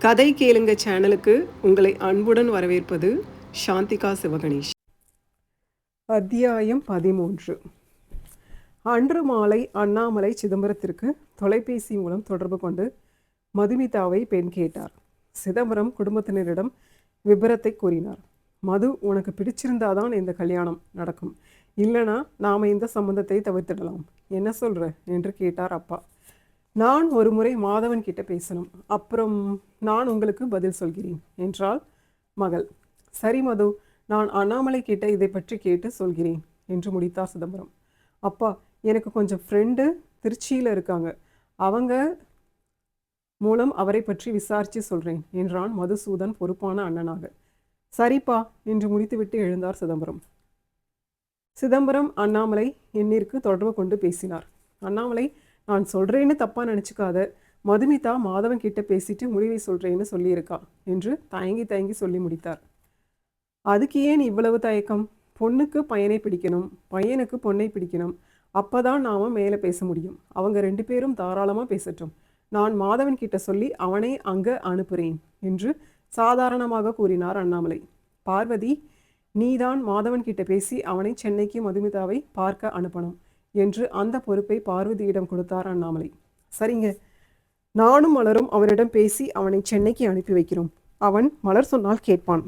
கதை கேளுங்க சேனலுக்கு உங்களை அன்புடன் வரவேற்பது சாந்திகா சிவகணேஷ். அத்தியாயம் 13. அன்று மாலை அண்ணாமலை சிதம்பரத்திற்கு தொலைபேசி மூலம் தொடர்பு கொண்டு மதுமிதாவை பெண் கேட்டார். சிதம்பரம் குடும்பத்தினரிடம் விபரத்தை கூறினார். மது உனக்கு பிடிச்சிருந்தாதான் இந்த கல்யாணம் நடக்கும், இல்லைனா நாம் இந்த சம்பந்தத்தை தவிர்த்திடலாம், என்ன சொல்கிற என்று கேட்டார் அப்பா. நான் ஒரு முறை மாதவன் கிட்ட பேசணும், அப்புறம் நான் உங்களுக்கு பதில் சொல்கிறேன் என்றாள் மகள். சரி மது, நான் அண்ணாமலை கிட்ட இதை பற்றி கேட்டு சொல்கிறேன் என்று முடித்தார் சிதம்பரம். அப்பா, எனக்கு கொஞ்சம் ஃப்ரெண்டு திருச்சியில் இருக்காங்க, அவங்க மூலம் அவரை பற்றி விசாரித்து சொல்கிறேன் என்றான் மதுசூதன் பொறுப்பான அண்ணனாக. சரிப்பா என்று முடித்துவிட்டு எழுந்தார் சிதம்பரம். சிதம்பரம் அண்ணாமலை எண்ணிற்கு தொடர்பு கொண்டு பேசினார். அண்ணாமலை, நான் சொல்கிறேன்னு தப்பாக நினச்சிக்காத, மதுமிதா மாதவன் கிட்ட பேசிட்டு முடிவை சொல்கிறேன்னு சொல்லியிருக்கா என்று தயங்கி சொல்லி முடித்தார். அதுக்கு ஏன் இவ்வளவு தயக்கம்? பொண்ணுக்கு பையனை பிடிக்கணும், பையனுக்கு பொண்ணை பிடிக்கணும், அப்போ தான் நாம் மேலே பேச முடியும். அவங்க 2 பேரும் தாராளமாக பேசட்டும். நான் மாதவன் கிட்ட சொல்லி அவனை அங்கே அனுப்புகிறேன் என்று சாதாரணமாக கூறினார் அண்ணாமலை. பார்வதி, நீதான் மாதவன் கிட்ட பேசி அவனை சென்னைக்கு மதுமிதாவை பார்க்க அனுப்பணும் என்று அந்த பொறுப்பை பார்வதியிடம் கொடுத்தார் அண்ணாமலை. சரிங்க, நானும் மலரும் அவனிடம் பேசி அவனை சென்னைக்கு அனுப்பி வைக்கிறோம். அவன் மலர் சொன்னால் கேட்பான்.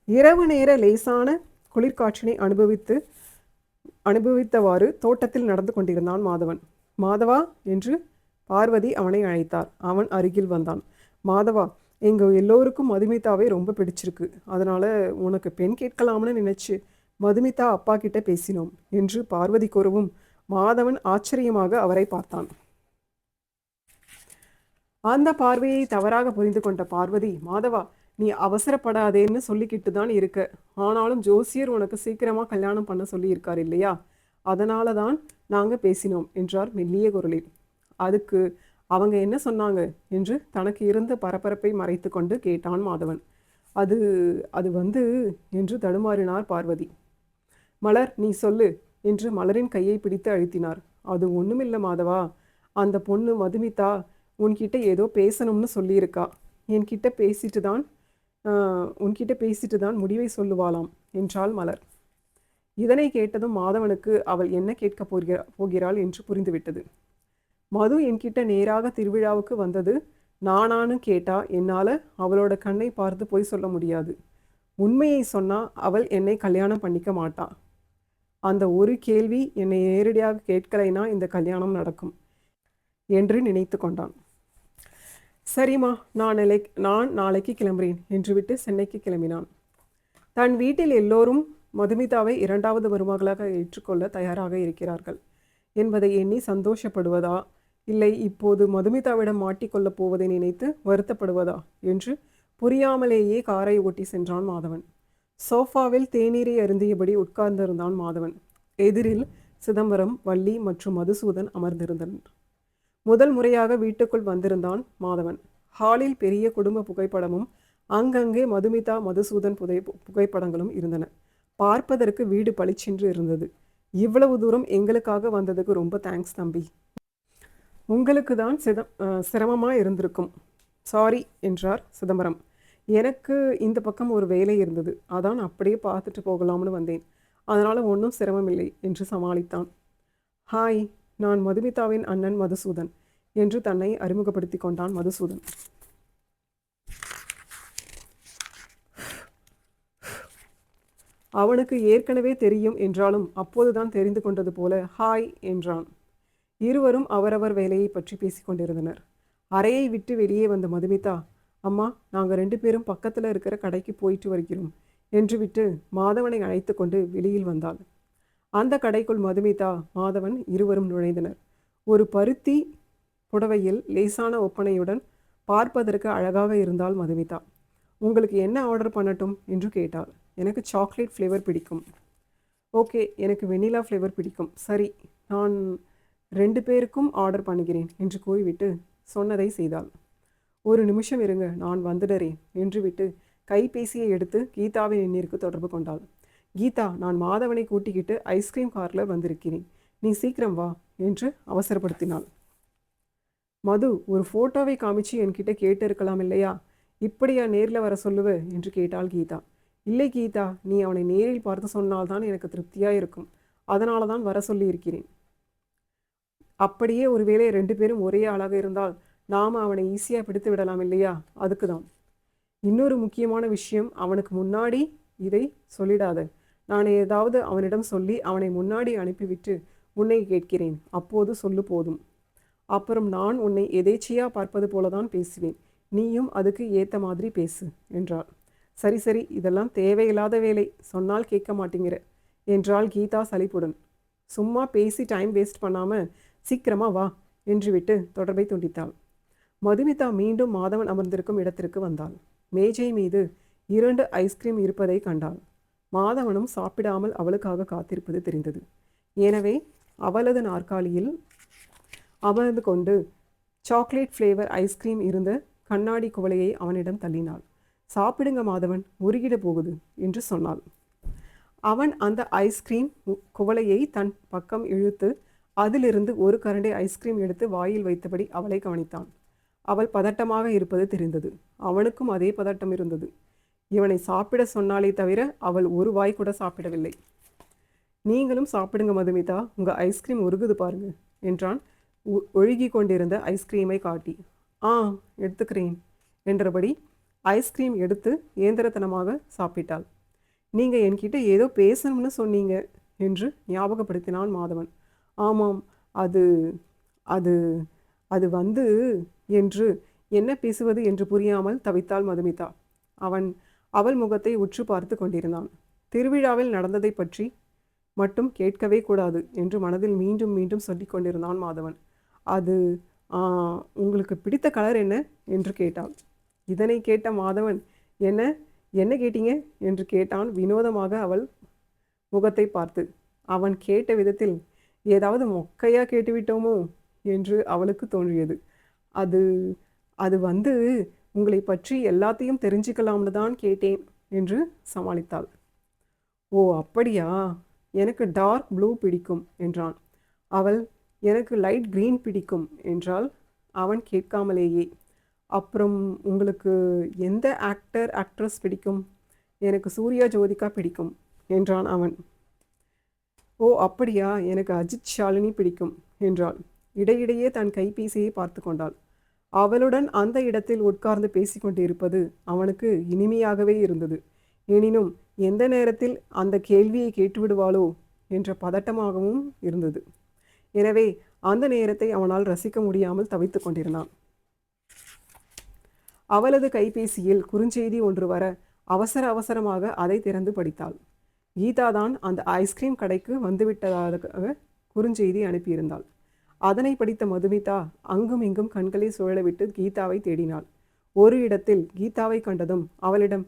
இரவு நேர லேசான குளிர்காற்றினை அனுபவித்தவாறு தோட்டத்தில் நடந்து கொண்டிருந்தான் மாதவன். மாதவா என்று பார்வதி அவனை அழைத்தார். அவன் அருகில் வந்தான். மாதவா, எங்கள் எல்லோருக்கும் மதுமிதாவை ரொம்ப பிடிச்சிருக்கு, அதனால் உனக்கு பெண் கேட்கலாம்னு நினச்சி மதுமிதா அப்பா கிட்ட பேசினோம் என்று பார்வதி கூறவும் மாதவன் ஆச்சரியமாக அவரை பார்த்தான். அந்த பார்வையை தவறாக புரிந்து கொண்ட பார்வதி, மாதவா, நீ அவசரப்படாதேன்னு சொல்லிக்கிட்டு தான் இருக்க, ஆனாலும் ஜோசியர் உனக்கு சீக்கிரமாக கல்யாணம் பண்ண சொல்லி இருக்கார் இல்லையா, அதனால தான் நாங்கள் பேசினோம் என்றார் மெல்லிய குரலில். அதுக்கு அவங்க என்ன சொன்னாங்க என்று தனக்கு இருந்த பரபரப்பை மறைத்து கொண்டு கேட்டான் மாதவன். அது அது வந்து என்று தடுமாறினார் பார்வதி. மலர், நீ சொல்லு என்று மலரின் கையை பிடித்து அழுத்தினார். அது ஒன்றுமில்லை மாதவா, அந்த பொண்ணு மதுமிதா உன்கிட்ட ஏதோ பேசணும்னு சொல்லியிருக்கா, உன்கிட்ட பேசிட்டு தான் முடிவை சொல்லுவாளாம் என்றாள் மலர். இதனை கேட்டதும் மாதவனுக்கு அவள் என்ன கேட்க போகிறாள் என்று புரிந்துவிட்டது. மது என்கிட்ட நேராக திருவிழாவுக்கு வந்தது நானானு கேட்டா என்னால் அவளோட கண்ணை பார்த்து போய் சொல்ல முடியாது. உண்மையை சொன்னால் அவள் என்னை கல்யாணம் பண்ணிக்க மாட்டா. அந்த ஒரு கேள்வி என்னை நேரடியாக கேட்கலைனா இந்த கல்யாணம் நடக்கும் என்று நினைத்து கொண்டான். சரிம்மா, நான் நாளைக்கு கிளம்புறேன் என்று விட்டு சென்னைக்கு கிளம்பினான். தன் வீட்டில் எல்லோரும் மதுமிதாவை 2வது மருமகளாக ஏற்றுக்கொள்ள தயாராக இருக்கிறார்கள் என்பதை எண்ணி சந்தோஷப்படுவதா, இல்லை இப்போது மதுமிதாவிடம் மாட்டிக்கொள்ளப் போவதை நினைத்து வருத்தப்படுவதா என்று புரியாமலேயே காரை ஓட்டி சென்றான் மாதவன். சோஃபாவில் தேநீரை அருந்தியபடி உட்கார்ந்திருந்தான் மாதவன். எதிரில் சிதம்பரம், வள்ளி மற்றும் மதுசூதன் அமர்ந்திருந்தனர். முதல் முறையாக வீட்டுக்குள் வந்திருந்தான் மாதவன். ஹாலில் பெரிய குடும்ப புகைப்படமும் அங்கங்கே மதுமிதா மதுசூதன் புகைப்படங்களும் இருந்தன. பார்ப்பதற்கு வீடு பளிச்சென்று இருந்தது. இவ்வளவு தூரம் எங்களுக்காக வந்ததுக்கு ரொம்ப தேங்க்ஸ் தம்பி, உங்களுக்கு தான் சிரமமாக இருந்திருக்கும், சாரி என்றார் சிதம்பரம். எனக்கு இந்த பக்கம் ஒரு வேலை இருந்தது, அதான் அப்படியே பார்த்துட்டு போகலாம்னு வந்தேன், அதனால் ஒன்றும் சிரமமில்லை என்று சமாளித்தான். ஹாய், நான் மதுமிதாவின் அண்ணன் மதுசூதன் என்று தன்னை அறிமுகப்படுத்தி கொண்டான் மதுசூதன். அவனுக்கு ஏற்கனவே தெரியும் என்றாலும் அப்போதுதான் தெரிந்து கொண்டது போல ஹாய் என்றான். இருவரும் அவரவர் வேலையை பற்றி பேசிக்கொண்டிருந்தனர். அறையை விட்டு வெளியே வந்த மதுமிதா, அம்மா, நாங்கள் 2 பேரும் பக்கத்தில் இருக்கிற கடைக்கு போயிட்டு வருகிறோம் என்று விட்டு மாதவனை அழைத்து கொண்டு வெளியில் வந்தாள். அந்த கடைக்குள் மதுமிதா, மாதவன் இருவரும் நுழைந்தனர். ஒரு பருத்தி புடவையில் லேசான ஒப்பனையுடன் பார்ப்பதற்கு அழகாக இருந்தால் மதுமிதா. உங்களுக்கு என்ன ஆர்டர் பண்ணட்டும் என்று கேட்டாள். எனக்கு சாக்லேட் ஃப்ளேவர் பிடிக்கும். ஓகே, எனக்கு வெண்ணிலா ஃப்ளேவர் பிடிக்கும். சரி, நான் 2 பேருக்கும் ஆர்டர் பண்ணுகிறேன் என்று கூறிவிட்டு சொன்னதை செய்தாள். ஒரு நிமிஷம் இருங்க, நான் வந்துடுறேன் என்று விட்டு கைபேசியை எடுத்து கீதாவின் எண்ணிற்கு தொடர்பு கொண்டாள். கீதா, நான் மாதவனை கூட்டிக்கிட்டு ஐஸ்கிரீம் காரில் வந்திருக்கிறேன், நீ சீக்கிரம் வா என்று அவசரப்படுத்தினாள். மது, ஒரு ஃபோட்டோவை காமிச்சு என்கிட்ட கேட்டு இருக்கலாம் இல்லையா? இப்படியா நேரில் வர சொல்லுவ என்று கேட்டாள் கீதா. இல்லை கீதா, நீ அவனை நேரில் பார்த்து சொன்னால்தான் எனக்கு திருப்தியாக இருக்கும். அதனால தான் வர சொல்லி இருக்கிறேன். அப்படியே ஒருவேளை 2 பேரும் ஒரே ஆளாக இருந்தால் நாம் அவனை ஈஸியாக பிடித்து விடலாம் இல்லையா? அதுக்கு தான். இன்னொரு முக்கியமான விஷயம், அவனுக்கு முன்னாடி இதை சொல்லிடாத. நான் ஏதாவது அவனிடம் சொல்லி அவனை முன்னாடி அனுப்பிவிட்டு உன்னை கேட்கிறேன். அப்போது சொல்லு போதும். அப்புறம் நான் உன்னை எதேச்சியா பார்ப்பது போலதான் பேசுவேன். நீயும் அதுக்கு ஏற்ற மாதிரி பேசு என்றாள். சரி சரி, இதெல்லாம் தேவையில்லாத வேலை, சொன்னால் கேட்க மாட்டேங்கிற என்றாள் கீதா சலிப்புடன். சும்மா பேசி டைம் வேஸ்ட் பண்ணாமல் சீக்கிரமா வா என்று விட்டு தொடர்பை துண்டித்தாள். மதுமிதா மீண்டும் மாதவன் அமர்ந்திருக்கும் இடத்திற்கு வந்தாள். மேஜை மீது 2 ஐஸ்கிரீம் இருப்பதை கண்டாள். மாதவனும் சாப்பிடாமல் அவளுக்காக காத்திருப்பது தெரிந்தது. எனவே அவளது நாற்காலியில் அமர்ந்து கொண்டு சாக்லேட் ஃப்ளேவர் ஐஸ்கிரீம் இருந்த கண்ணாடி குவளையை அவனிடம் தள்ளினாள். சாப்பிடுங்க மாதவன், உருகிட போகுது என்று சொன்னாள். அவன் அந்த ஐஸ்கிரீம் குவளையை தன் பக்கம் இழுத்து அதிலிருந்து ஒரு கரண்டி ஐஸ்கிரீம் எடுத்து வாயில் வைத்தபடி அவளை கவனித்தான். அவள் பதட்டமாக இருப்பது தெரிந்தது. அவனுக்கும் அதே பதட்டம் இருந்தது. இவனை சாப்பிட சொன்னாலே தவிர அவள் ஒரு வாய் கூட சாப்பிடவில்லை. நீங்களும் சாப்பிடுங்க மதுமிதா, உங்கள் ஐஸ்கிரீம் உருகுது பாருங்க என்றான் ஒழுகி கொண்டிருந்த ஐஸ்கிரீமை காட்டி. ஆ, எடுத்துக்கிறேன் என்றபடி ஐஸ்கிரீம் எடுத்து ஏந்திரத்தனமாக சாப்பிட்டாள். நீங்கள் என்கிட்ட ஏதோ பேசணும்னு சொன்னீங்க என்று ஞாபகப்படுத்தினான் மாதவன். ஆமாம், அது அது அது வந்து என்று என்ன பேசுவது என்று புரியாமல் தவித்தாள் மதுமிதா. அவள் முகத்தை உற்று பார்த்து கொண்டிருந்தான். திருவிழாவில் நடந்ததை பற்றி மட்டும் கேட்கவே கூடாது என்று மனதில் மீண்டும் மீண்டும் சொல்லி கொண்டிருந்தான் மாதவன். அது உங்களுக்கு பிடித்த கலர் என்ன என்று கேட்டாள். இதனை கேட்ட மாதவன், என்ன என்ன கேட்டீங்க என்று கேட்டான் வினோதமாக அவள் முகத்தை பார்த்து. அவன் கேட்ட விதத்தில் ஏதாவது மொக்கையாக கேட்டுவிட்டோமோ என்று அவளுக்கு தோன்றியது. அது அது வந்து உங்களை பற்றி எல்லாத்தையும் தெரிஞ்சுக்கலாம்னு தான் கேட்டேன் என்று சமாளித்தாள். ஓ அப்படியா, எனக்கு டார்க் ப்ளூ பிடிக்கும் என்றான். அவள், எனக்கு லைட் க்ரீன் பிடிக்கும் என்றால் அவன் கேட்காமலேயே. அப்புறம் உங்களுக்கு எந்த ஆக்டர் ஆக்ட்ரஸ் பிடிக்கும்? எனக்கு சூர்யா ஜோதிகா பிடிக்கும் என்றான் அவன். ஓ அப்படியா, எனக்கு அஜித் ஷாலினி பிடிக்கும் என்றாள். இடையிடையே தன் கைபேசியை பார்த்து கொண்டாள். அவளுடன் அந்த இடத்தில் உட்கார்ந்து பேசிக்கொண்டு இருப்பது அவனுக்கு இனிமையாகவே இருந்தது. எனினும் எந்த நேரத்தில் அந்த கேள்வியை கேட்டுவிடுவாளோ என்ற பதட்டமாகவும் இருந்தது. எனவே அந்த நேரத்தை அவனால் ரசிக்க முடியாமல் தவித்து கொண்டிருந்தான். அவளது கைபேசியில் குறுஞ்செய்தி ஒன்று வர அவசர அவசரமாக அதை திறந்து படித்தாள். கீதா தான் அந்த ஐஸ்கிரீம் கடைக்கு வந்துவிட்டதாக குறுஞ்செய்தி அனுப்பியிருந்தாள். அதனை படித்த மதுமிதா அங்கும் இங்கும் கண்களை சுழலவிட்டு கீதாவை தேடினாள். ஒரு இடத்தில் கீதாவை கண்டதும் அவளிடம்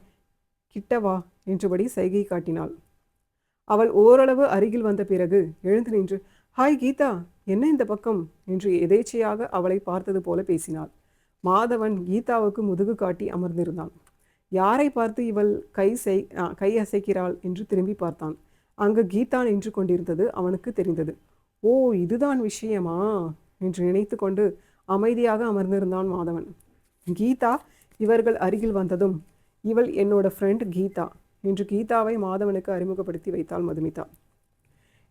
கிட்டவா என்றபடி சைகை காட்டினாள். அவள் ஓரளவு அருகில் வந்த பிறகு எழுந்து நின்று, ஹாய் கீதா, என்ன இந்த பக்கம் என்று எதேச்சையாக அவளை பார்த்தது போல பேசினாள். மாதவன் கீதாவுக்கு முதுகு காட்டி அமர்ந்திருந்தான். யாரை பார்த்து இவள் கை அசைக்கிறாள் என்று திரும்பி பார்த்தான். அங்கு கீதா நின்று கொண்டிருந்தது அவனுக்கு தெரிந்தது. ஓ, இதுதான் விஷயமா என்று நினைத்து கொண்டு அமைதியாக அமர்ந்திருந்தான் மாதவன். கீதா இவர்கள் அருகில் வந்ததும், இவள் என்னோட ஃப்ரெண்ட் கீதா என்று கீதாவை மாதவனுக்கு அறிமுகப்படுத்தி வைத்தாள் மதுமிதா.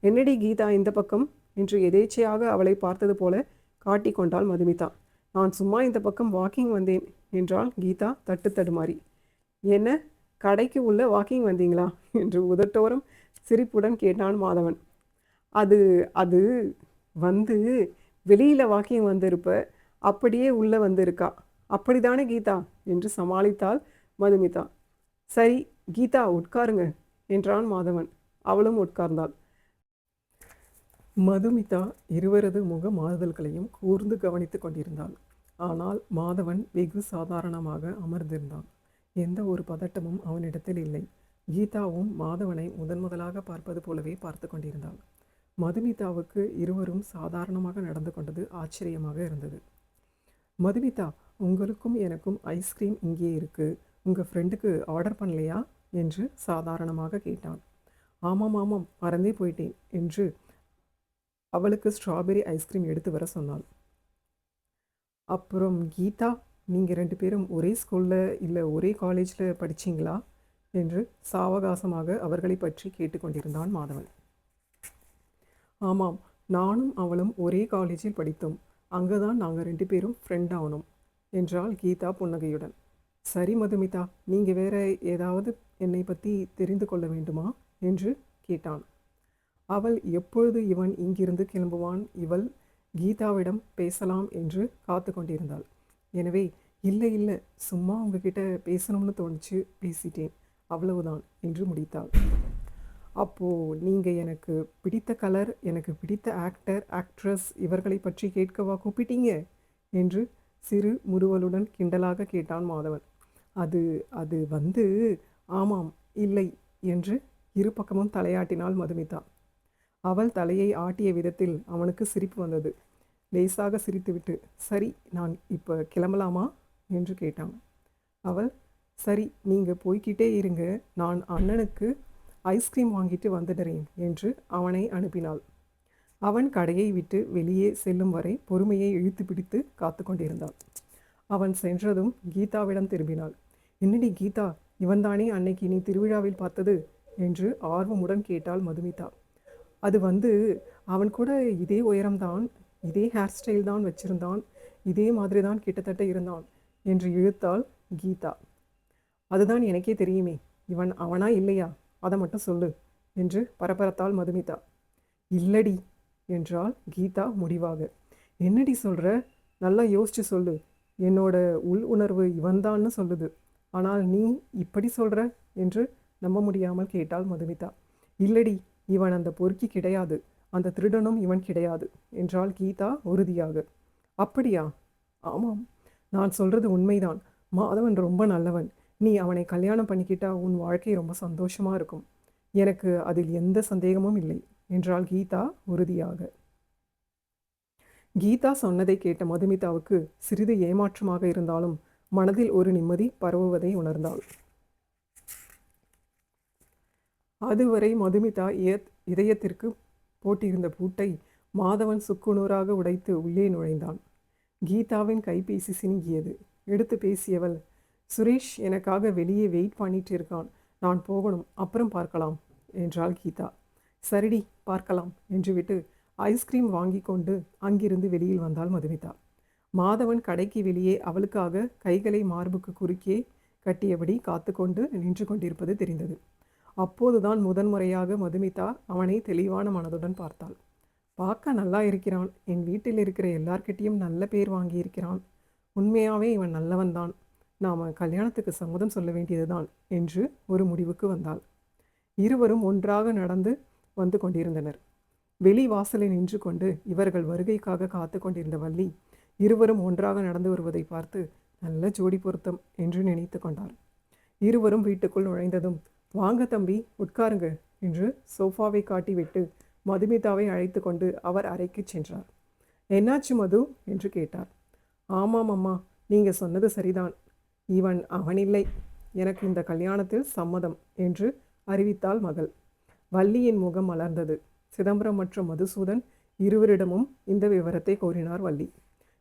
என்னடி கீதா இந்த பக்கம் என்று எதேச்சையாக அவளை பார்த்தது போல காட்டிக்கொண்டாள் மதுமிதா. நான் சும்மா இந்த பக்கம் வாக்கிங் வந்தேன் என்றாள் கீதா தட்டு தடுமாறி. என்ன, கடைக்கு உள்ள வாக்கிங் வந்தீங்களா என்று உதட்டோரம் சிரிப்புடன் கேட்டான் மாதவன். அது அது வந்து வெளியில் வாக்கிங் வந்திருப்ப, அப்படியே உள்ளே வந்திருக்கா, அப்படிதானே கீதா என்று சமாளித்தாள் மதுமிதா. சரி கீதா, உட்காருங்க என்றான் மாதவன். அவளும் உட்கார்ந்தாள். மதுமிதா இருவரது முக மாறுதல்களையும் கூர்ந்து கவனித்து கொண்டிருந்தாள். ஆனால் மாதவன் வெகு சாதாரணமாக அமர்ந்திருந்தான். எந்த ஒரு பதட்டமும் அவனிடத்தில் இல்லை. கீதாவும் மாதவனை முதலாக பார்ப்பது போலவே பார்த்து கொண்டிருந்தாள். மதுமிதாவுக்கு இருவரும் சாதாரணமாக நடந்து கொண்டது ஆச்சரியமாக இருந்தது. மதுமிதா, உங்களுக்கும் எனக்கும் ஐஸ்கிரீம் இங்கே இருக்குது, உங்கள் ஃப்ரெண்டுக்கு ஆர்டர் பண்ணலையா என்று சாதாரணமாக கேட்டான். ஆமாம் ஆமாம், மறந்தே போயிட்டேன் என்று அவளுக்கு ஸ்ட்ராபெரி ஐஸ்கிரீம் எடுத்து வர சொன்னாள். அப்புறம் கீதா, நீங்கள் 2 பேரும் ஒரே ஸ்கூலில் இல்லை ஒரே காலேஜில் படிச்சீங்களா என்று சாவகாசமாக அவர்களை பற்றி கேட்டுக்கொண்டிருந்தான் மாதவன். ஆமாம், நானும் அவளும் ஒரே காலேஜில் படித்தோம். அங்கதான் நாங்கள் 2 பேரும் ஃப்ரெண்ட் ஆனோம் என்றாள் கீதா புன்னகையுடன். சரி மதுமிதா, நீங்கள் வேற ஏதாவது என்னை பற்றி தெரிந்து கொள்ள வேண்டுமா என்று கேட்டான். அவள் எப்பொழுது இவன் இங்கிருந்து கிளம்புவான் இவள் கீதாவிடம் பேசலாம் என்று காத்து கொண்டிருந்தாள். எனவே இல்லை இல்லை, சும்மா உங்ககிட்ட பேசணும்னு தோணுச்சு, பேசிட்டேன், அவ்வளவுதான் என்று முடித்தாள். அப்போது நீங்கள் எனக்கு பிடித்த கலர், எனக்கு பிடித்த ஆக்டர் ஆக்ட்ரஸ் இவர்களை பற்றி கேட்கவா கூப்பிட்டீங்க என்று சிறு முறுவலுடன் கிண்டலாக கேட்டான் மாதவன். அது அது வந்து ஆமாம் இல்லை என்று இரு பக்கமும் தலையாட்டினாள் மதுமிதா. அவள் தலையை ஆட்டிய விதத்தில் அவனுக்கு சிரிப்பு வந்தது. லேசாக சிரித்துவிட்டு, சரி நான் இப்போ கிளம்பலாமா என்று கேட்டான். அவள், சரி நீங்கள் போய்கிட்டே இருங்க, நான் அண்ணனுக்கு ஐஸ்கிரீம் வாங்கிட்டு வந்துடுறேன் என்று அவனை அனுப்பினாள். அவன் கடையை விட்டு வெளியே செல்லும் வரை பொறுமையை இழுத்து பிடித்து காத்து கொண்டிருந்தாள். அவன் சென்றதும் கீதாவிடம் திரும்பினாள். என்னடி கீதா, இவன்தானே அன்னைக்கு நீ திருவிழாவில் பார்த்தது என்று ஆர்வமுடன் கேட்டாள் மதுமிதா. அது அவன் கூட இதே உயரம்தான், இதே ஹேர் ஸ்டைல் தான் வச்சிருந்தான், இதே மாதிரி தான் கிட்டத்தட்ட இருந்தான் என்று இழுத்தாள் கீதா. அதுதான் எனக்கே தெரியுமே, இவன் அவனா இல்லையா, அதை மட்டும் சொல்லு என்று பரபரத்தாள் மதுமிதா. இல்லடி என்றாள் கீதா முடிவாக. என்னடி சொல்கிற, நல்லா யோசிச்சு சொல்லு, என்னோட உள் உணர்வு இவன்தான்னு சொல்லுது, ஆனால் நீ இப்படி சொல்கிற என்று நம்ப முடியாமல் கேட்டாள் மதுமிதா. இல்லடி, இவன் அந்த பொறுக்கி கிடையாது, அந்த திருடனும் இவன் கிடையாது என்றாள் கீதா உறுதியாக. அப்படியா? ஆமாம், நான் சொல்கிறது உண்மைதான். மாதவன் ரொம்ப நல்லவன். நீ அவனை கல்யாணம் பண்ணிக்கிட்டா உன் வாழ்க்கை ரொம்ப சந்தோஷமாக இருக்கும். எனக்கு அதில் எந்த சந்தேகமும் இல்லை என்றாள் கீதா உறுதியாக. கீதா சொன்னதை கேட்ட மதுமிதாவுக்கு சிறிது ஏமாற்றமாக இருந்தாலும் மனதில் ஒரு நிம்மதி பரவுவதை உணர்ந்தாள். அதுவரை மதுமிதா இதயத்திற்கு போட்டிருந்த பூட்டை மாதவன் சுக்குநூறாக உடைத்து உள்ளே நுழைந்தான். கீதாவின் கைபேசி சினுங்கியது. எடுத்து பேசியவள், சுரேஷ் எனக்காக வெளியே வெயிட் பண்ணிட்டு இருக்கான், நான் போகணும், அப்புறம் பார்க்கலாம் என்றாள் கீதா. சரிடி, பார்க்கலாம் என்று விட்டு ஐஸ்கிரீம் வாங்கி கொண்டு அங்கிருந்து வெளியில் வந்தாள் மதுமிதா. மாதவன் கடைக்கு வெளியே அவளுக்காக கைகளை மார்புக்கு குறுக்கே கட்டியபடி காத்து கொண்டு நின்று கொண்டிருப்பது தெரிந்தது. அப்போதுதான் முதன்முறையாக மதுமிதா அவனை தெளிவான மனதுடன் பார்த்தாள். பார்க்க நல்லா இருக்கிறான், என் வீட்டில் இருக்கிற எல்லார்கிட்டையும் நல்ல பேர் வாங்கியிருக்கிறான், உண்மையாகவே இவன் நல்லவன்தான், நாம் கல்யாணத்துக்கு சம்மதம் சொல்ல வேண்டியதுதான் என்று ஒரு முடிவுக்கு வந்தாள். இருவரும் ஒன்றாக நடந்து வந்து கொண்டிருந்தனர். வெளி வாசலில் நின்று கொண்டு இவர்கள் வருகைக்காக காத்து கொண்டிருந்த வள்ளி இருவரும் ஒன்றாக நடந்து வருவதை பார்த்து நல்ல ஜோடி பொருத்தம் என்று நினைத்து கொண்டார். இருவரும் வீட்டுக்குள் நுழைந்ததும், வாங்க தம்பி, உட்காருங்க என்று சோஃபாவை காட்டிவிட்டு மதுமிதாவை அழைத்து கொண்டு அவர் அறைக்கு சென்றார். என்னாச்சு மது என்று கேட்டார். ஆமாம் அம்மா, நீங்கள் சொன்னது சரிதான், இவன் அவனில்லை, எனக்கு இந்த கல்யாணத்தில் சம்மதம் என்று அறிவித்தாள் மகள். வள்ளியின் முகம் மலர்ந்தது. சிதம்பரம் மற்றும் மதுசூதன் இருவரிடமும் இந்த விவரத்தை கோரினார் வள்ளி.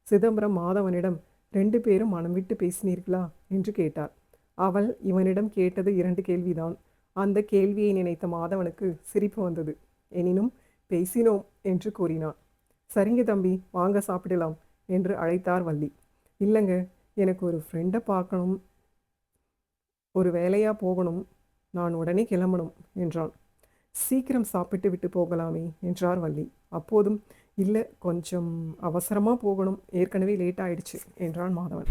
சிதம்பரம் மாதவனிடம், 2 பேரும் மனம் விட்டு பேசினீர்களா என்று கேட்டார். அவள் இவனிடம் கேட்டது 2 கேள்விதான். அந்த கேள்வியை நினைத்த மாதவனுக்கு சிரிப்பு வந்தது. எனினும் பேசினோம் என்று கூறினான். சரிங்க தம்பி, வாங்க சாப்பிடலாம் என்று அழைத்தார் வள்ளி. இல்லைங்க, எனக்கு ஒரு ஃப்ரெண்டை பார்க்கணும், ஒரு வேலையாக போகணும், நான் உடனே கிளம்பணும் என்றான். சீக்கிரம் சாப்பிட்டு விட்டு போகலாமே என்றார் வள்ளி. அப்போதும், இல்லை கொஞ்சம் அவசரமாக போகணும், ஏற்கனவே லேட் ஆயிடுச்சு என்றான் மாதவன்.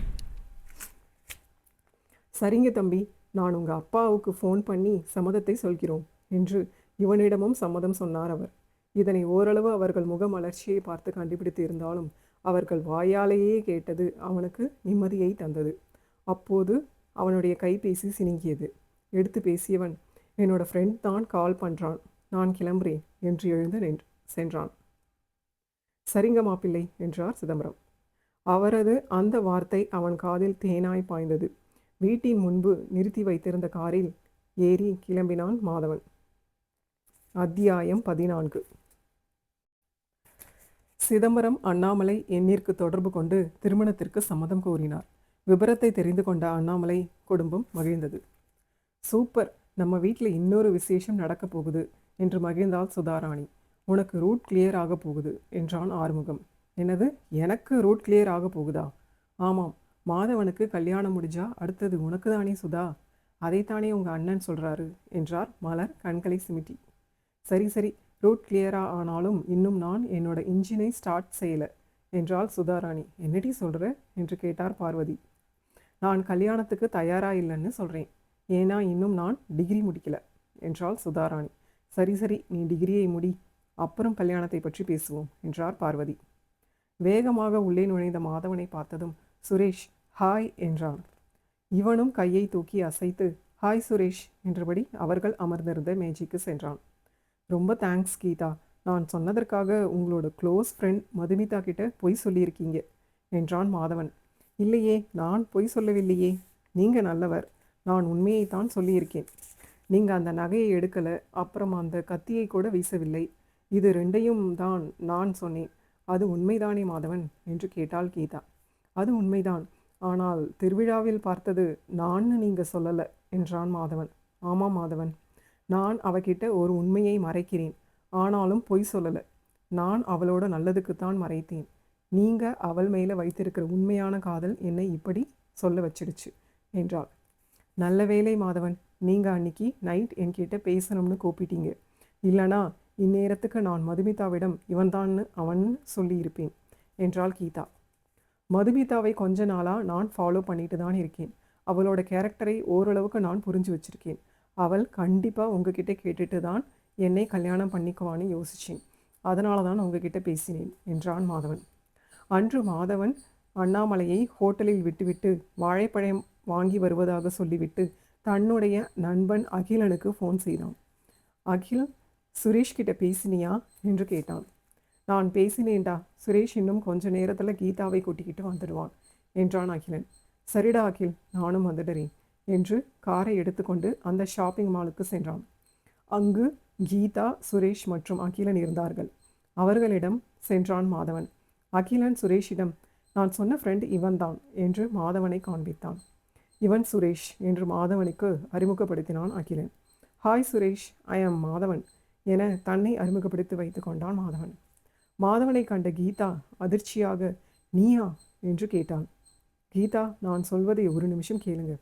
சரிங்க தம்பி, நான் உங்கள் அப்பாவுக்கு ஃபோன் பண்ணி சம்மதத்தை சொல்கிறோம் என்று இவனிடமும் சம்மதம் சொன்னார் அவர். இதனை ஓரளவு அவர்கள் முக மலர்ச்சியை பார்த்து கண்டுபிடித்து இருந்தாலும் அவர்கள் வாயாலேயே கேட்டது அவனுக்கு நிம்மதியை தந்தது. அப்போது அவனுடைய கைபேசி சினுங்கியது. எடுத்து பேசியவன், என்னோட ஃப்ரெண்ட் தான் கால் பண்ணுறான், நான் கிளம்புறேன் என்று எழுந்து சென்றான். சரிங்க மாப்பிள்ளை என்றார் சிதம்பரம். அவரது அந்த வார்த்தை அவன் காதில் தேனாய் பாய்ந்தது. வீட்டின் முன்பு நிறுத்தி வைத்திருந்த காரில் ஏறி கிளம்பினான் மாதவன். அத்தியாயம் 14. சிதம்பரம் அண்ணாமலை எண்ணிற்கு தொடர்பு கொண்டு திருமணத்திற்கு சம்மதம் கோரினார். விபரத்தை தெரிந்து கொண்ட அண்ணாமலை குடும்பம் மகிழ்ந்தது. சூப்பர், நம்ம வீட்டில் இன்னொரு விசேஷம் நடக்கப் போகுது என்று மகிழ்ந்தாள் சுதாராணி. உனக்கு ரூட் கிளியர் ஆக போகுது என்றான் ஆறுமுகம். என்னது, எனக்கு ரூட் கிளியர் ஆக போகுதா? ஆமாம், மாதவனுக்கு கல்யாணம் முடிஞ்சா அடுத்தது உனக்கு தானே சுதா. அதைத்தானே உங்கள் அண்ணன் சொல்கிறாரு என்றார் மலர் கண்களை சிமிட்டி. சரி சரி, ரூட் கிளியரா ஆனாலும் இன்னும் நான் என்னோட இன்ஜினை ஸ்டார்ட் செய்யலை என்றாள் சுதாராணி. என்னடி சொல்கிற என்று கேட்டார் பார்வதி. நான் கல்யாணத்துக்கு தயாராக இல்லைன்னு சொல்கிறேன். ஏன்னா இன்னும் நான் டிகிரி முடிக்கலை என்றாள் சுதாராணி. சரி சரி, நீ டிகிரியை முடி, அப்புறம் கல்யாணத்தை பற்றி பேசுவோம் என்றார் பார்வதி. வேகமாக உள்ளே நுழைந்த மாதவனை பார்த்ததும் சுரேஷ் ஹாய் என்றான். இவனும் கையை தூக்கி அசைத்து ஹாய் சுரேஷ் என்றபடி அவர்கள் அமர்ந்திருந்த மேஜைக்கு சென்றான். ரொம்ப தேங்க்ஸ் கீதா, நான் சொன்னதற்காக உங்களோட க்ளோஸ் ஃப்ரெண்ட் மதுமிதா கிட்ட பொய் சொல்லியிருக்கீங்க என்றான் மாதவன். இல்லையே, நான் பொய் சொல்லவில்லையே, நீங்கள் நல்லவர், நான் உண்மையைத்தான் சொல்லியிருக்கேன். நீங்கள் அந்த நகையை எடுக்கலை, அப்புறம் அந்த கத்தியை கூட வீசவில்லை, இது ரெண்டையும் தான் நான் சொன்னேன். அது உண்மைதானே மாதவன் என்று கேட்டாள் கீதா. அது உண்மைதான், ஆனால் திருவிழாவில் பார்த்தது நான்னு நீங்கள் சொல்லலை என்றான் மாதவன். ஆமாம் மாதவன், நான் அவகிட்ட ஒரு உண்மையை மறைக்கிறேன், ஆனாலும் பொய் சொல்லலை. நான் அவளோட நல்லதுக்குத்தான் மறைத்தேன். நீங்கள் அவள் மேலே வைத்திருக்கிற உண்மையான காதல் என்னை இப்படி சொல்ல வச்சிடுச்சு என்றாள். நல்ல வேலை மாதவன், நீங்கள் அன்னைக்கு நைட் என்கிட்ட பேசணும்னு கூப்பிட்டீங்க. இல்லைனா இந்நேரத்துக்கு நான் மதுமிதாவிடம் இவன்தான்னு அவன் சொல்லியிருப்பேன் என்றாள் கீதா. மதுமிதாவை கொஞ்ச நாளாக நான் ஃபாலோ பண்ணிட்டு தான் இருக்கேன். அவளோட கேரக்டரை ஓரளவுக்கு நான் புரிஞ்சு வச்சுருக்கேன். அவள் கண்டிப்பாக உங்ககிட்ட கேட்டுட்டு தான் என்னை கல்யாணம் பண்ணிக்குவான்னு யோசித்தேன். அதனால தான் உங்ககிட்ட பேசினேன் என்றான் மாதவன். அன்று மாதவன் அண்ணாமலையை ஹோட்டலில் விட்டுவிட்டு வாழைப்பழம் வாங்கி வருவதாக சொல்லிவிட்டு தன்னுடைய நண்பன் அகிலனுக்கு ஃபோன் செய்தான். அகில், சுரேஷ் கிட்ட பேசினியா என்று கேட்டான். நான் பேசினேன்டா, சுரேஷ் இன்னும் கொஞ்ச நேரத்தில் கீதாவை கூட்டிக்கிட்டு வந்துடுவான் என்றான் அகிலன். சரிடா அகில், நானும் வந்துடுறேன் என்று காரை எடுத்துக்கொண்டு அந்த ஷாப்பிங் மாலுக்கு சென்றான். அங்கு கீதா, சுரேஷ் மற்றும் அகிலன் இருந்தார்கள். அவர்களிடம் சென்றான் மாதவன். அகிலன் சுரேஷிடம், நான் சொன்ன ஃப்ரெண்ட் இவன்தான் என்று மாதவனை காண்பித்தான். இவன் சுரேஷ் என்று மாதவனுக்கு அறிமுகப்படுத்தினான் அகிலன். ஹாய் சுரேஷ், ஐ ஆம் மாதவன் என தன்னை அறிமுகப்படுத்தி வைத்து கொண்டான் மாதவன். மாதவனை கண்ட கீதா அதிர்ச்சியாக நீயா என்று கேட்டான். கீதா, நான் சொல்வதை ஒரு நிமிஷம் கேளுங்க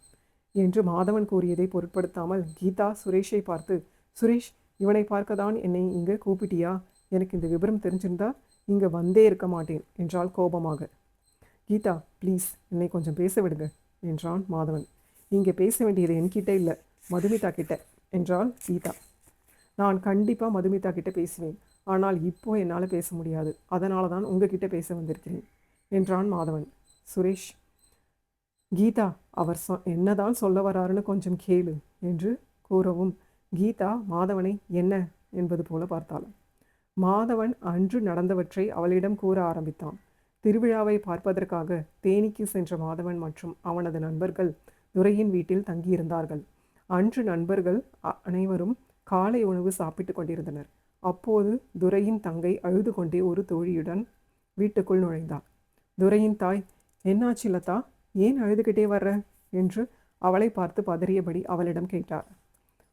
என்று மாதவன் கூறியதை பொருட்படுத்தாமல் கீதா சுரேஷை பார்த்து, சுரேஷ், இவனை பார்க்க தான் என்னை இங்கே கூப்பிட்டியா? எனக்கு இந்த விபரம் தெரிஞ்சிருந்தா இங்கே வந்தே இருக்க மாட்டேன் என்றாள் கோபமாக. கீதா ப்ளீஸ், என்னை கொஞ்சம் பேச விடுங்க என்றான் மாதவன். இங்கே பேச வேண்டியது என்கிட்ட இல்லை, மதுமிதா கிட்ட என்றாள் கீதா. நான் கண்டிப்பாக மதுமிதா கிட்ட பேசுவேன், ஆனால் இப்போ என்னால் பேச முடியாது, அதனால தான் உங்ககிட்ட பேச வந்திருக்கிறேன் என்றான் மாதவன். சுரேஷ், கீதா, அவர் என்னதான் சொல்ல வராருன்னு கொஞ்சம் கேளு என்று கூறவும் கீதா மாதவனை என்ன என்பது போல பார்த்தாள். மாதவன் அன்று நடந்தவற்றை அவளிடம் கூற ஆரம்பித்தான். திருவிழாவை பார்ப்பதற்காக தேனிக்கு சென்ற மாதவன் மற்றும் அவனது நண்பர்கள் துரையின் வீட்டில் தங்கியிருந்தார்கள். அன்று நண்பர்கள் அனைவரும் காலை உணவு சாப்பிட்டு கொண்டிருந்தனர். அப்போது துரையின் தங்கை அழுது கொண்டே ஒரு தோழியுடன் வீட்டுக்குள் நுழைந்தாள். துரையின் தாய், என்னாச்சு லதா, ஏன் அழுதுகிட்டே வர்ற என்று அவளை பார்த்து பதறியபடி அவளிடம் கேட்டார்.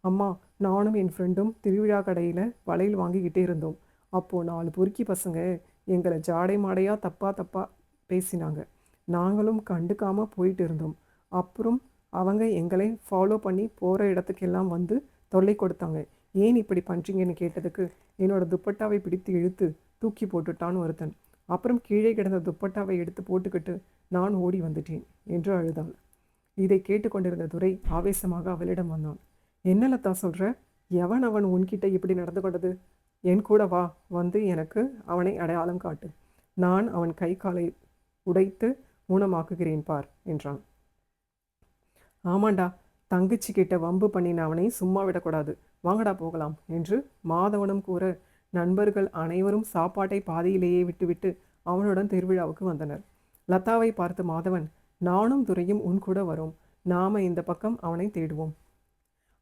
அம்மா, நானும் என் ஃப்ரெண்டும் திருவிழா கடையில் வளையல் வாங்கிக்கிட்டே இருந்தோம். அப்போது 4 பொறுக்கி பசங்க எங்களை ஜாடை மாடையாக தப்பாக பேசினாங்க. நாங்களும் கண்டுக்காமல் போயிட்டு இருந்தோம். அப்புறம் அவங்க எங்களை ஃபாலோ பண்ணி போகிற இடத்துக்கெல்லாம் வந்து தொல்லை கொடுத்தாங்க. ஏன் இப்படி பண்ணுறீங்கன்னு கேட்டதுக்கு என்னோடய துப்பட்டாவை பிடித்து இழுத்து தூக்கி போட்டுட்டான்னு ஒருத்தன். அப்புறம் கீழே கிடந்த துப்பட்டாவை எடுத்து போட்டுக்கிட்டு நான் ஓடி வந்துட்டேன் என்று அழுதாள். இதை கேட்டுக்கொண்டிருந்த துரை ஆவேசமாக அவளிடம் வந்தான். என்ன லதா சொல்கிற? எவன் அவன் உன்கிட்ட இப்படி நடந்து கொண்டது? என் கூட வா, வந்து எனக்கு அவனை அடையாளம் காட்டு. நான் அவன் கை காலை உடைத்து ஊனமாக்குகிறேன் பார் என்றான். ஆமாண்டா, தங்கச்சி கிட்ட வம்பு பண்ணின அவனை சும்மா விடக்கூடாது, வாங்கடா போகலாம் என்று மாதவனும் கூற நண்பர்கள் அனைவரும் சாப்பாட்டை பாதியிலேயே விட்டுவிட்டு அவனுடன் திருவிழாவுக்கு வந்தனர். லதாவை பார்த்து மாதவன், நானும் துரையும் உன் கூட வரோம், நாம இந்த பக்கம் அவனை தேடுவோம்.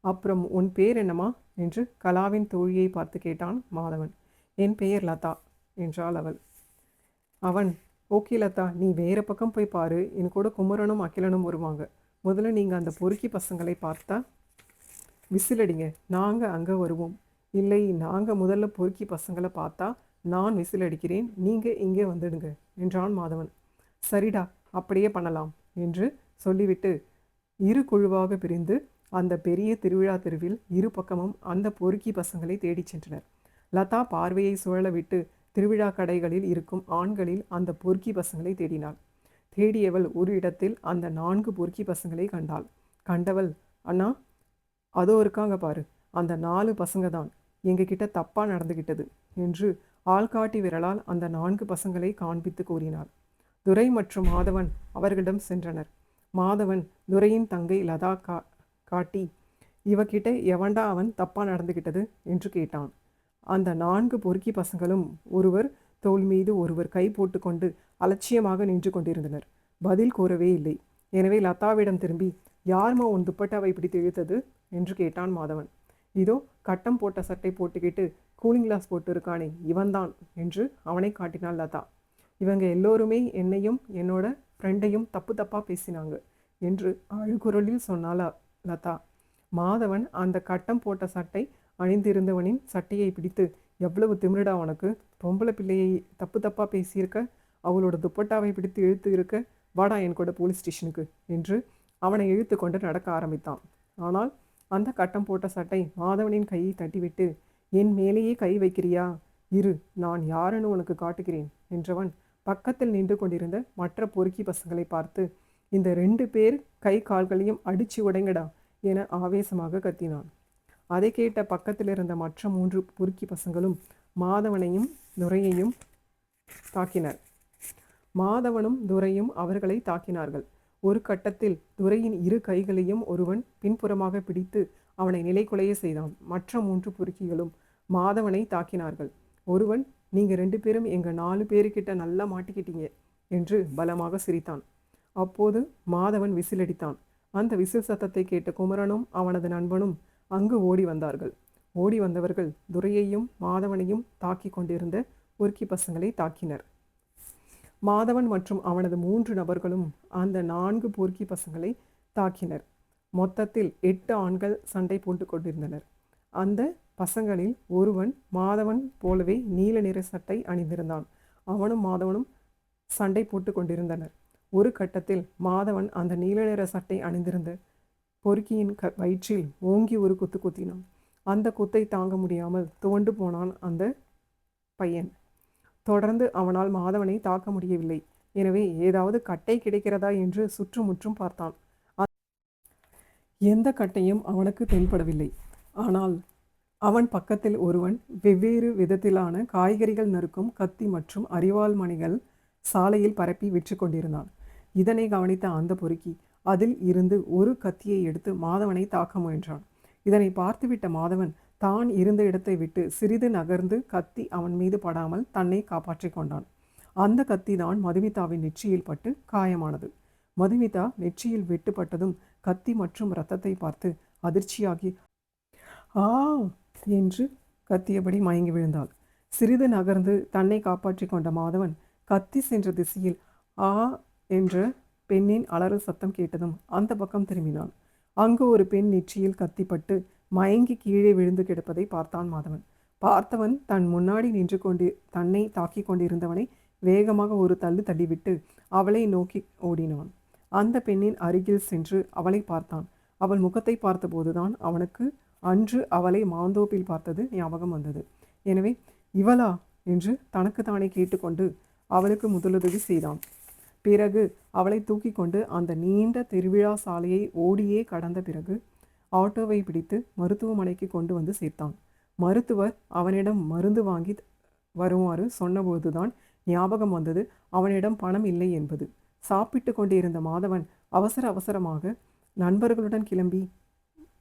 அப்புறம் உன் பேர் என்னம்மா என்று கலாவின் தோழியை பார்த்து கேட்டான் மாதவன். என் பெயர் லதா என்றாள் அவள். அவன், ஓகே லதா, நீ வேற பக்கம் போய் பாரு, என் கூட குமரனும் அகிலனும் வருவாங்க. முதல்ல நீங்கள் அந்த பொறுக்கி பசங்களை பார்த்தா விசிலடிங்க, நாங்கள் அங்கே வருவோம். இல்லை, நாங்கள் முதல்ல பொறுக்கி பசங்களை பார்த்தா நான் விசில் அடிக்கிறேன், நீங்கள் இங்கே வந்துடுங்க என்றான் மாதவன். சரிடா, அப்படியே பண்ணலாம் என்று சொல்லிவிட்டு இரு குழுவாக பிரிந்து அந்த பெரிய திருவிழா தெருவில் இரு பக்கமும் அந்த பொறுக்கி பசங்களை தேடிச் சென்றனர். லதா பார்வையை சுழல விட்டு திருவிழா கடைகளில் இருக்கும் ஆண்களில் அந்த பொறுக்கி பசங்களை தேடினாள். தேடியவள் ஒரு இடத்தில் அந்த 4 பொறுக்கி பசங்களை கண்டாள். கண்டவள், அண்ணா, அதோ இருக்காங்க பாரு, அந்த 4 பசங்க தான் எங்ககிட்ட தப்பாக நடந்துகிட்டது என்று ஆள்காட்டி விரலால் அந்த 4 பசங்களை காண்பித்து கூறினாள். துரை மற்றும் மாதவன் அவர்களிடம் சென்றனர். மாதவன் துரையின் தங்கை லதா காட்டி, இவகிட்ட எவன்டா அவன் தப்பாக நடந்துகிட்டது என்று கேட்டான். அந்த 4 பொறுக்கி பசங்களும் ஒருவர் தோள் மீது ஒருவர் கை போட்டுக்கொண்டு அலட்சியமாக நின்று கொண்டிருந்தனர். பதில் கூறவே இல்லை. எனவே லதாவிடம் திரும்பி, யாருமா உன் துப்பட்டாவை பிடித்து இழுத்தது என்று கேட்டான் மாதவன். இதோ கட்டம் போட்ட சட்டை போட்டுக்கிட்டு கூலிங் கிளாஸ் போட்டு இருக்கானே, இவன்தான் என்று அவனை காட்டினாள் லதா. இவங்க எல்லோருமே என்னையும் என்னோட ஃப்ரெண்டையும் தப்பு தப்பாக பேசினாங்க என்று அழுகுரலில் சொன்னாள் லதா. மாதவன் அந்த கட்டம் போட்ட சட்டை அணிந்திருந்தவனின் சட்டையை பிடித்து, எவ்வளவு திமிருடா உனக்கு, பொம்பளை பிள்ளையை தப்பு தப்பாக பேசியிருக்க, அவளோட துப்பட்டாவை பிடித்து இழுத்து இருக்க, வாடா என் கூட போலீஸ் ஸ்டேஷனுக்கு என்று அவனை இழுத்து கொண்டு நடக்க ஆரம்பித்தான். ஆனால் அந்த கட்டம் போட்ட சட்டை மாதவனின் கையை தட்டிவிட்டு, என் மேலேயே கை வைக்கிறியா, இரு, நான் யாருன்னு உனக்கு காட்டுகிறேன் என்றவன் பக்கத்தில் நின்று கொண்டிருந்த மற்ற பொறுக்கி பசங்களை பார்த்து, இந்த 2 பேர் கை கால்களையும் அடிச்சு உடைங்கடா என ஆவேசமாக கத்தினான். அதை கேட்ட பக்கத்தில் இருந்த மற்ற 3 பொறுக்கி பசங்களும் மாதவனையும் துரையையும் தாக்கினர். மாதவனும் துரையும் அவர்களை தாக்கினார்கள். ஒரு கட்டத்தில் துரையின் 2 கைகளையும் ஒருவன் பின்புறமாக பிடித்து அவனை நிலைகுலைய செய்தான். மற்ற 3 பொறுக்கிகளும் மாதவனை தாக்கினார்கள். ஒருவன், நீங்கள் 2 பேரும் எங்கள் 4 பேருக்கிட்ட நல்லா மாட்டிக்கிட்டீங்க என்று பலமாக சிரித்தான். அப்போது மாதவன் விசிலடித்தான். அந்த விசில் சத்தத்தை கேட்ட குமரனும் அவனது நண்பனும் அங்கு ஓடி வந்தார்கள். ஓடி வந்தவர்கள் துரையையும் மாதவனையும் தாக்கி கொண்டிருந்த பொறுக்கி பசங்களை தாக்கினர். மாதவன் மற்றும் அவனது 3 நபர்களும் அந்த 4 பொறுக்கி பசங்களை தாக்கினர். மொத்தத்தில் 8 ஆண்கள் சண்டை போட்டு கொண்டிருந்தனர். அந்த பசங்களில் ஒருவன் மாதவன் போலவே நீல நிற சட்டை அணிந்திருந்தான். அவனும் மாதவனும் சண்டை போட்டு கொண்டிருந்தனர். ஒரு கட்டத்தில் மாதவன் அந்த நீல நிற சட்டை அணிந்திருந்த பொறுக்கியின் வயிற்றில் ஓங்கி ஒரு குத்து குத்தினான். அந்த குத்தை தாங்க முடியாமல் துவண்டு போனான் அந்த பையன். தொடர்ந்து அவனால் மாதவனை தாக்க முடியவில்லை. எனவே ஏதாவது கட்டை கிடைக்கிறதா என்று சுற்றுமுற்றும் பார்த்தான். எந்த கட்டையும் அவனுக்கு தென்படவில்லை. ஆனால் அவன் பக்கத்தில் ஒருவன் வெவ்வேறு விதத்திலான காய்கறிகள் நறுக்கும் கத்தி மற்றும் அரிவாள் மணிகள் சாலையில் பரப்பி விற்று கொண்டிருந்தான். இதனை கவனித்த அந்த பொறுக்கி அதில் இருந்து ஒரு கத்தியை எடுத்து மாதவனை தாக்க முயன்றான். இதனை பார்த்துவிட்ட மாதவன் தான் இருந்த இடத்தை விட்டு சிறிது நகர்ந்து கத்தி அவன் மீது படாமல் தன்னை காப்பாற்றி கொண்டான். அந்த கத்தி தான் மதுமிதாவின் நெற்றியில் பட்டு காயமானது. மதுமிதா நெற்றியில் வெட்டுப்பட்டதும் கத்தி மற்றும் இரத்தத்தை பார்த்து அதிர்ச்சியாகி ஆ என்று கத்தியபடி மயங்கி விழுந்தாள். சிறிது நகர்ந்து தன்னை காப்பாற்றி கொண்ட மாதவன் கத்தி சென்ற திசையில் ஆ என்ற பெண்ணின் அலறல் சத்தம் கேட்டதும் அந்த பக்கம் திரும்பினான். அங்கு ஒரு பெண் நெற்றியில் கத்திப்பட்டு மயங்கி கீழே விழுந்து கிடப்பதை பார்த்தான் மாதவன். பார்த்தவன் தன் முன்னாடி நின்று கொண்டு தன்னை தாக்கி கொண்டிருந்தவனை வேகமாக ஒரு தள்ளு தள்ளிவிட்டு அவளை நோக்கி ஓடினான். அந்த பெண்ணின் அருகில் சென்று அவளை பார்த்தான். அவள் முகத்தை பார்த்தபோதுதான் அவனுக்கு அன்று அவளை மாந்தோப்பில் பார்த்தது ஞாபகம் வந்தது. எனவே இவளா என்று தனக்குத்தானே கேட்டுக்கொண்டு அவளுக்கு முதலுதவி செய்தான். பிறகு அவளை தூக்கி கொண்டு அந்த நீண்ட திருவிழா சாலையை ஓடியே கடந்த பிறகு ஆட்டோவை பிடித்து மருத்துவமனைக்கு கொண்டு வந்து சேர்த்தான். மருத்துவர் அவனிடம் மருந்து வாங்கி வருமாறு சொன்னபோதுதான் ஞாபகம் வந்தது அவனிடம் பணம் இல்லை என்பது. சாப்பிட்டு கொண்டிருந்த மாதவன் அவசர அவசரமாக நண்பர்களுடன் கிளம்பி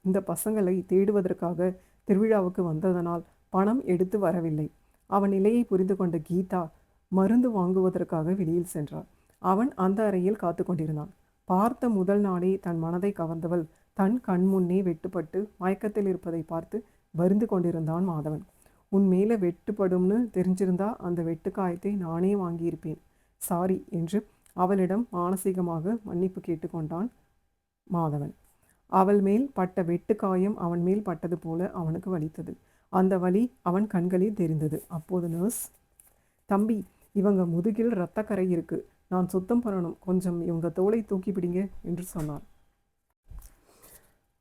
இந்த பசங்களை தேடுவதற்காக திருவிழாவுக்கு வந்ததனால் பணம் எடுத்து வரவில்லை. அவன் நிலையை புரிந்து கொண்ட கீதா மருந்து வாங்குவதற்காக வெளியில் சென்றாள். அவன் அந்த அறையில் காத்து கொண்டிருந்தான். பார்த்த முதல் நாளே தன் மனதை கவர்ந்தவள் தன் கண் முன்னே வெட்டுப்பட்டு மயக்கத்தில் இருப்பதை பார்த்து வருந்து கொண்டிருந்தான் மாதவன். உன் மேலே வெட்டுப்படும்னு தெரிஞ்சிருந்தா அந்த வெட்டுக்காயத்தை நானே வாங்கியிருப்பேன். சாரி என்று அவளிடம் மானசீகமாக மன்னிப்பு கேட்டுக்கொண்டான் மாதவன். அவள் மேல் பட்ட வெட்டுக்காயம் அவன் மேல் பட்டது போல அவனுக்கு வலித்தது. அந்த வலி அவன் கண்களில் தெரிந்தது. அப்போது நர்ஸ், தம்பி, இவங்க முதுகில் இரத்தக்கரை இருக்கு, நான் சுத்தம் பண்ணணும், கொஞ்சம் இவங்க தோலை தூக்கி பிடிங்க என்று சொன்னார்.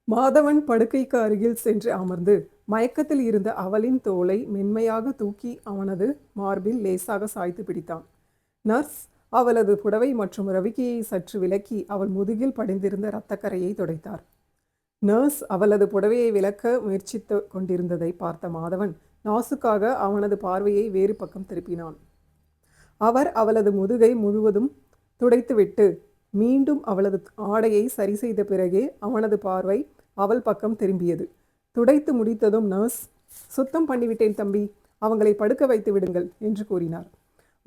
மாதவன் படுக்கைக்கு அருகில் சென்று அமர்ந்து மயக்கத்தில் இருந்த அவளின் தோலை மென்மையாக தூக்கி அவனது மார்பில் லேசாக சாய்த்து பிடித்தான். நர்ஸ் அவளது புடவை மற்றும் ரவிக்கையை சற்று விலக்கி அவள் முதுகில் படிந்திருந்த இரத்தக்கரையை துடைத்தார். நர்ஸ் அவளது புடவையை விலக்க முயற்சித்து கொண்டிருந்ததை பார்த்த மாதவன் நாசுக்காக அவனது பார்வையை வேறு பக்கம் திருப்பினான். அவர் அவளது முதுகை முழுவதும் துடைத்துவிட்டு மீண்டும் அவளது ஆடையை சரி செய்த பிறகே அவனது பார்வை அவள் பக்கம் திரும்பியது. துடைத்து முடித்ததும் நர்ஸ், சுத்தம் பண்ணிவிட்டேன் தம்பி, அவங்களை படுக்க வைத்து விடுங்கள் என்று கூறினார்.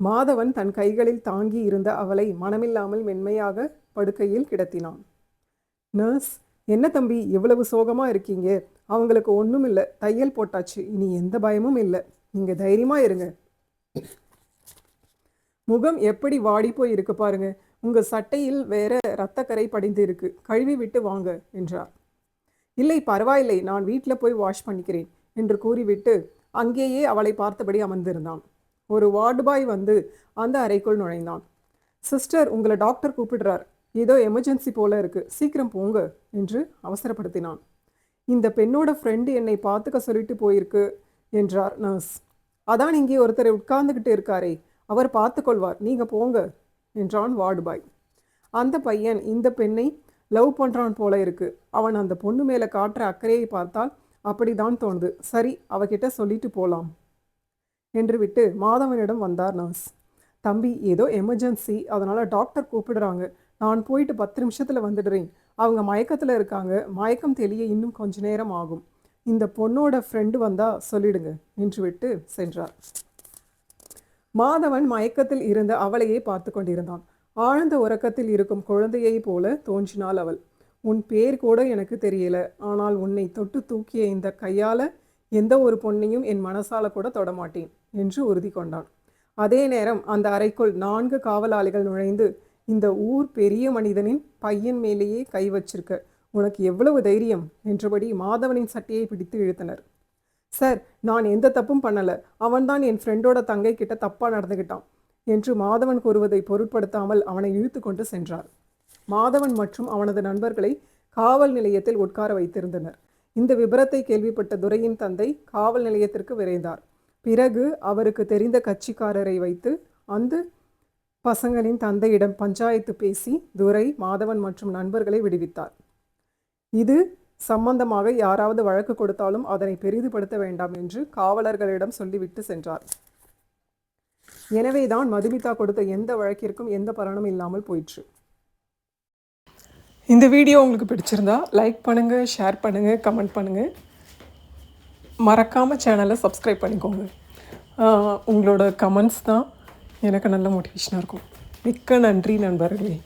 மாதவன் தன் கைகளில் தாங்கி இருந்த அவளை மனமில்லாமல் மென்மையாக படுக்கையில் கிடத்தினான். நர்ஸ், என்ன தம்பி இவ்வளவு சோகமாக இருக்கீங்க? அவங்களுக்கு ஒன்றும் இல்லை, தையல் போட்டாச்சு, இனி எந்த பயமும் இல்லை, நீங்கள் தைரியமாக இருங்க. முகம் எப்படி வாடி போய் இருக்கு பாருங்க, உங்கள் சட்டையில் வேற இரத்தக்கரை படிந்து இருக்கு, கழுவி விட்டு வாங்க என்றார். இல்லை பரவாயில்லை, நான் வீட்டில் போய் வாஷ் பண்ணிக்கிறேன் என்று கூறிவிட்டு அங்கேயே அவளை பார்த்தபடி அமர்ந்திருந்தான். ஒரு வார்டு பாய் வந்து அந்த அறைக்குள் நுழைந்தான். சிஸ்டர், உங்களை டாக்டர் கூப்பிடுறார், ஏதோ எமர்ஜென்சி போல இருக்கு, சீக்கிரம் போங்க என்று அவசரப்படுத்தினான். இந்த பெண்ணோட ஃப்ரெண்டு என்னை பார்த்துக்க சொல்லிட்டு போயிருக்கு என்றார் நர்ஸ். அதான் இங்கே ஒருத்தரை உட்கார்ந்துக்கிட்டு இருக்காரே, அவர் பார்த்து கொள்வார், நீங்கள் போங்க என்றான் வார்டு பாய். அந்த பையன் இந்த பெண்ணை லவ் பண்ணுறான் போல இருக்கு, அவன் அந்த பொண்ணு மேலே காட்டுற அக்கறையை பார்த்தால் அப்படிதான் தோணுது, சரி அவகிட்ட சொல்லிட்டு போகலாம் என்று விட்டு மாதவனிடம் வந்தார் நர்ஸ். தம்பி, ஏதோ எமர்ஜென்சி, அதனால் டாக்டர் கூப்பிடுறாங்க, நான் போயிட்டு 10 நிமிஷத்தில் வந்துடுறேன், அவங்க மயக்கத்தில் இருக்காங்க, மயக்கம் தெளிய இன்னும் கொஞ்ச நேரம் ஆகும், இந்த பொண்ணோட ஃப்ரெண்டு வந்தால் சொல்லிடுங்க என்று விட்டு சென்றார். மாதவன் மயக்கத்தில் இருந்த அவளையே பார்த்து கொண்டிருந்தான். ஆழ்ந்த உறக்கத்தில் இருக்கும் குழந்தையை போல தோன்றினாள் அவள். உன் பேர் கூட எனக்கு தெரியல, ஆனால் உன்னை தொட்டு தூக்கிய இந்த கையால் எந்த ஒரு பொண்ணையும் என் மனசால கூட தொடமாட்டேன் என்று உறுதி கொண்டான். அதே நேரம் அந்த அறைக்குள் 4 காவலாளிகள் நுழைந்து, இந்த ஊர் பெரிய மனிதனின் பையன் மேலேயே கை வச்சிருக்க, உனக்கு எவ்வளவு தைரியம் என்றபடி மாதவனின் சட்டையை பிடித்து இழுத்தனர். சார், நான் எந்த தப்பும் பண்ணலை, அவன்தான் என் ஃப்ரெண்டோட தங்கை கிட்ட தப்பாக நடந்துக்கிட்டான் என்று மாதவன் கூறுவதை பொருட்படுத்தாமல் அவனை இழுத்து கொண்டு சென்றார். மாதவன் மற்றும் அவனது நண்பர்களை காவல் நிலையத்தில் உட்கார வைத்திருந்தனர். இந்த விபரத்தை கேள்விப்பட்ட துரையின் தந்தை காவல் நிலையத்திற்கு விரைந்தார். பிறகு அவருக்கு தெரிந்த கட்சிக்காரரை வைத்து அந்த பசங்களின் தந்தையிடம் பஞ்சாயத்து பேசி துரை, மாதவன் மற்றும் நண்பர்களை விடுவித்தார். இது சம்பந்தமாக யாராவது வழக்கு கொடுத்தாலும் அதனை பெரிதுபடுத்த வேண்டாம் என்று காவலர்களிடம் சொல்லிவிட்டு சென்றார். எனவேதான் மதுமிதா கொடுத்த எந்த வழக்கிற்கும் எந்த பலனும் இல்லாமல் போயிற்று. இந்த வீடியோ உங்களுக்கு பிடிச்சிருந்தா லைக் பண்ணுங்கள், ஷேர் பண்ணுங்கள், கமெண்ட் பண்ணுங்கள். மறக்காமல் சேனலை சப்ஸ்கிரைப் பண்ணிக்கோங்க. உங்களோட கமெண்ட்ஸ் தான் எனக்கு நல்ல மோட்டிவேஷனாக இருக்கும். மிக்க நன்றி நண்பர்களே.